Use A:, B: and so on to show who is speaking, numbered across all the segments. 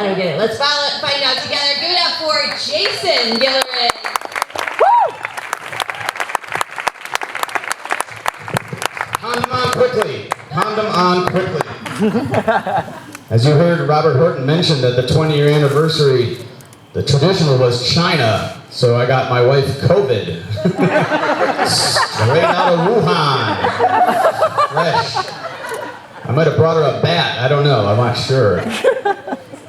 A: I don't get it. Let's find out together. Give it up for Jason Gillerin.
B: Condom on quickly. Condom on quickly. As you heard Robert Horton mention that the 20-year anniversary, the traditional was China. So I got my wife COVID. Straight out of Wuhan. Fresh. I might have brought her a bat. I don't know. I'm not sure.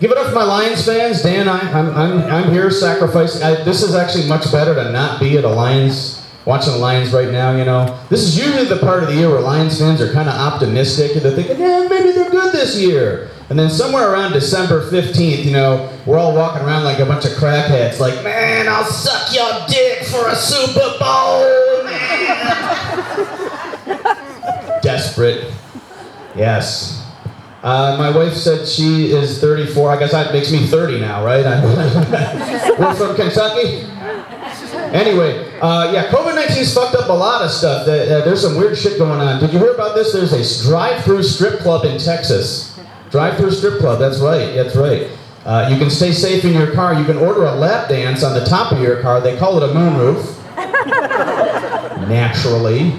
B: Give it up for my Lions fans. Dan, I'm here sacrificing. This is actually much better to not be at a Lions, watching the Lions right now, you know. This is usually the part of the year where Lions fans are kind of optimistic and they're thinking, yeah, maybe they're good this year. And then somewhere around December 15th, you know, we're all walking around like a bunch of crackheads, like, man, I'll suck your dick for a Super Bowl, man. Desperate. Yes. My wife said she is 34. I guess that makes me 30 now, right? We're from Kentucky. Anyway, yeah, COVID-19's fucked up a lot of stuff. There's some weird shit going on. Did you hear about this? There's a drive-through strip club in Texas. Drive-through strip club, that's right, that's right. You can stay safe in your car. You can order a lap dance on the top of your car. They call it a moonroof. Naturally.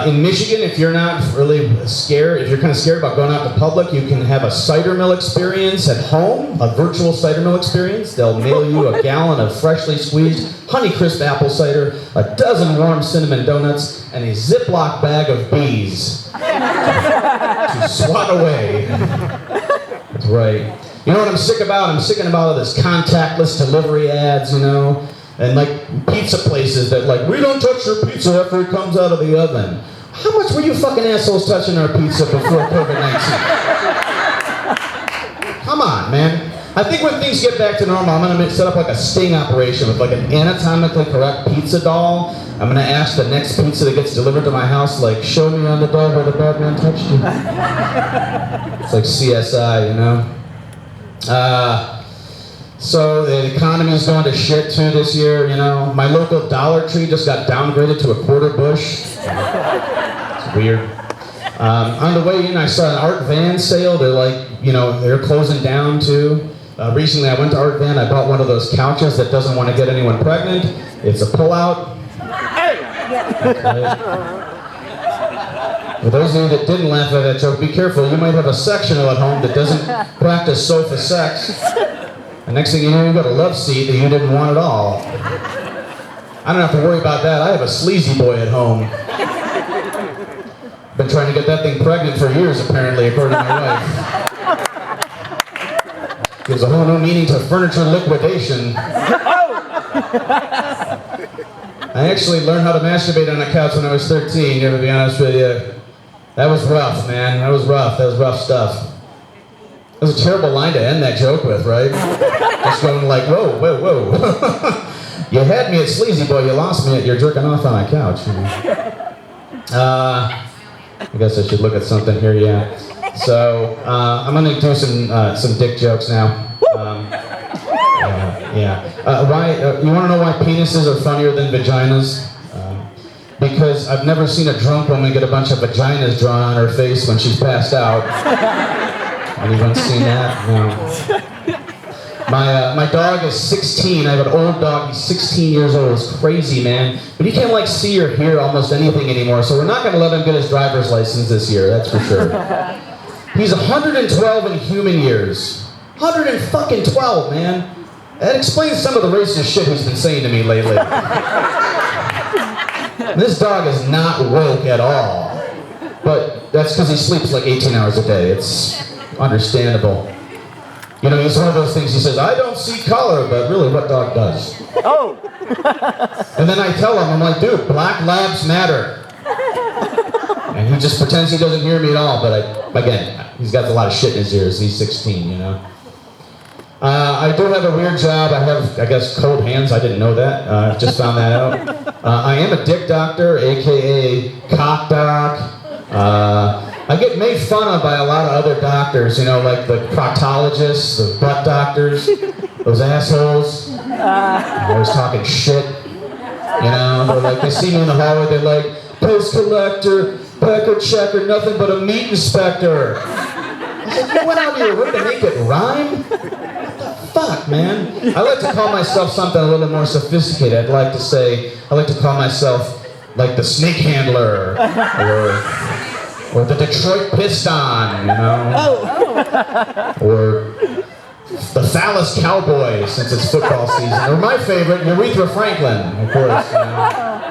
B: In Michigan, if you're not really scared, if you're kind of scared about going out in public, you can have a cider mill experience at home, a virtual cider mill experience. They'll mail you a gallon of freshly squeezed Honeycrisp apple cider, a dozen warm cinnamon donuts, and a Ziploc bag of bees to swat away. That's right. You know what I'm sick about? I'm sick about all this contactless delivery ads, you know? And like pizza places that like, we don't touch your pizza after it comes out of the oven. How much were you fucking assholes touching our pizza before COVID-19? Come on, man. I think when things get back to normal, I'm gonna set up like a sting operation with like an anatomically correct pizza doll. I'm gonna ask the next pizza that gets delivered to my house, like, show me on the doll where the bad man touched you. It's like CSI, you know? So the economy's going to shit too this year, you know. My local Dollar Tree just got downgraded to a quarter bush. It's weird. On the way in, I saw an Art Van sale. They're like, you know, they're closing down too. Recently, I went to Art Van. I bought one of those couches that doesn't want to get anyone pregnant. It's a pull-out. For those of you that didn't laugh at that joke, be careful. You might have a sectional at home that doesn't practice sofa sex. The next thing you know, you've got a love seat that you didn't want at all. I don't have to worry about that. I have a sleazy boy at home. Been trying to get that thing pregnant for years, apparently, according to my wife. Gives a whole new meaning to furniture liquidation. I actually learned how to masturbate on a couch when I was 13, to be honest with you. That was rough, man. That was rough. That was rough stuff. That was a terrible line to end that joke with, right? Just going like, whoa, whoa, whoa. You had me at sleazy boy, you lost me at you're jerking off on a couch. I guess I should look at something here, yeah. So, I'm gonna do some dick jokes now. You wanna know why penises are funnier than vaginas? Because I've never seen a drunk woman get a bunch of vaginas drawn on her face when she's passed out. Anyone seen that? No. My dog is 16. I have an old dog. He's 16 years old. It's crazy, man. But he can't like see or hear almost anything anymore. So we're not going to let him get his driver's license this year. That's for sure. He's 112 in human years. 112, man. That explains some of the racist shit he's been saying to me lately. This dog is not woke at all. But that's because he sleeps like 18 hours a day. It's understandable. You know, it's one of those things he says, I don't see color, but really what dog does? Oh! And then I tell him, I'm like, dude, black labs matter. And he just pretends he doesn't hear me at all, but again, he's got a lot of shit in his ears. He's 16, you know. I do have a weird job. I have, I guess, cold hands. I didn't know that. I just found that out. I am a dick doctor, a.k.a. cock doc. I get made fun of by a lot of other doctors, you know, like the proctologists, the butt doctors, those assholes. They're always talking shit, you know. They're like, they see me in the hallway, they're like, post collector, pecker checker, nothing but a meat inspector. I said, you went out of your way to make it rhyme? man. I like to call myself something a little more sophisticated. I like to call myself like the snake handler, or the Detroit Piston, you know? Or the Phallus Cowboy, since it's football season. Or my favorite, Urethra Franklin, of course, you know?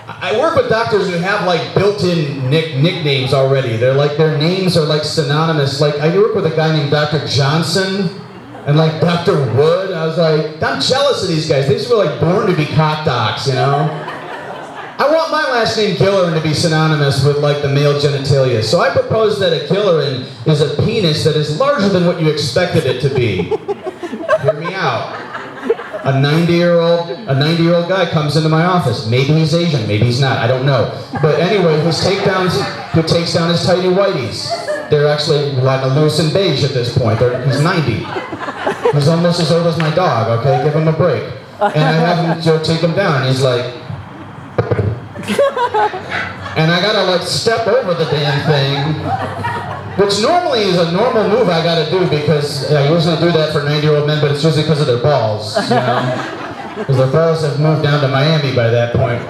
B: I work with doctors who have like built-in nicknames already. Their names are like synonymous. Like I work with a guy named Dr. Johnson and like Dr. Wood. I was like, I'm jealous of these guys. They just were like born to be cock docs, you know? I want my last name Gillerin to be synonymous with like the male genitalia. So I propose that a Gillerin is a penis that is larger than what you expected it to be. Hear me out. A 90-year-old guy comes into my office. Maybe he's Asian, maybe he's not, I don't know. But anyway, who takes down his tighty whities. They're actually like a loose and beige at this point. He's 90. He's almost as old as my dog, okay? Give him a break. And I have him take him down, and he's like... And I gotta like step over the damn thing, which normally is a normal move I gotta do because I usually do that for 90-year-old men, but it's usually because of their balls, you know? Because their balls have moved down to Miami by that point.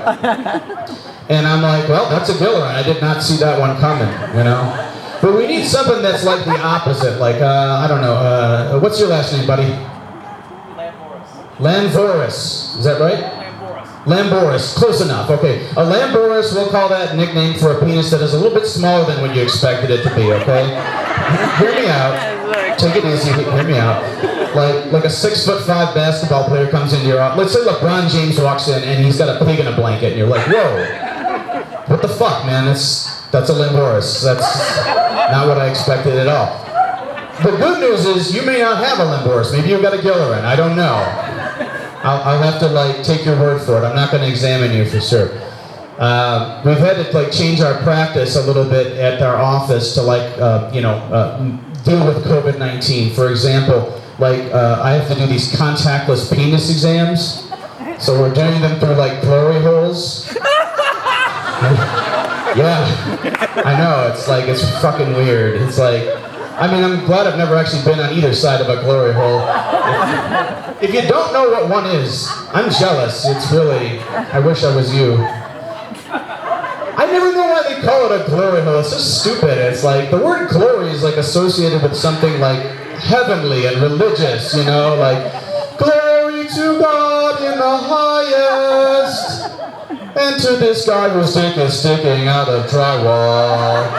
B: And I'm like, well, that's a Gillerin. I did not see that one coming, you know? But we need something that's like the opposite, like, I don't know, what's your last name, buddy? Lanvoris. Is that right? Lamboris, close enough. Okay, a Lamboris, we'll call that nickname for a penis that is a little bit smaller than what you expected it to be, okay? Hear me out. Take it easy, hear me out. Like a 6'5" basketball player comes into your office. Let's say LeBron James walks in and he's got a pig in a blanket and you're like, whoa, what the fuck, man? That's a Lamboris. That's not what I expected at all. The good news is you may not have a Lamboris. Maybe you've got a Gillerin, I don't know. I'll have to like take your word for it. I'm not going to examine you for sure. We've had to like change our practice a little bit at our office to like deal with COVID-19. For example, like I have to do these contactless penis exams, so we're doing them through like glory holes. Yeah, I know. It's fucking weird. It's like, I mean, I'm glad I've never actually been on either side of a glory hole. If you don't know what one is, I'm jealous. It's really, I wish I was you. I never know why they call it a glory hole. It's so stupid. It's like, the word glory is like associated with something like heavenly and religious, you know, like, glory to God in the highest, and to this guy whose dick is sticking out of drywall.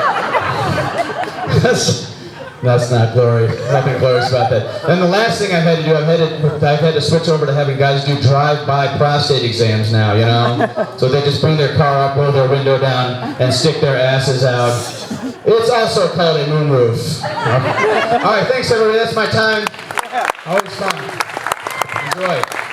B: That's not glory. Nothing glorious about that. And the last thing I've had to do, I've had to switch over to having guys do drive-by prostate exams now, you know? So they just bring their car up, roll their window down, and stick their asses out. It's also called a moonroof. Okay. All right, thanks everybody. That's my time. Always fun. Enjoy.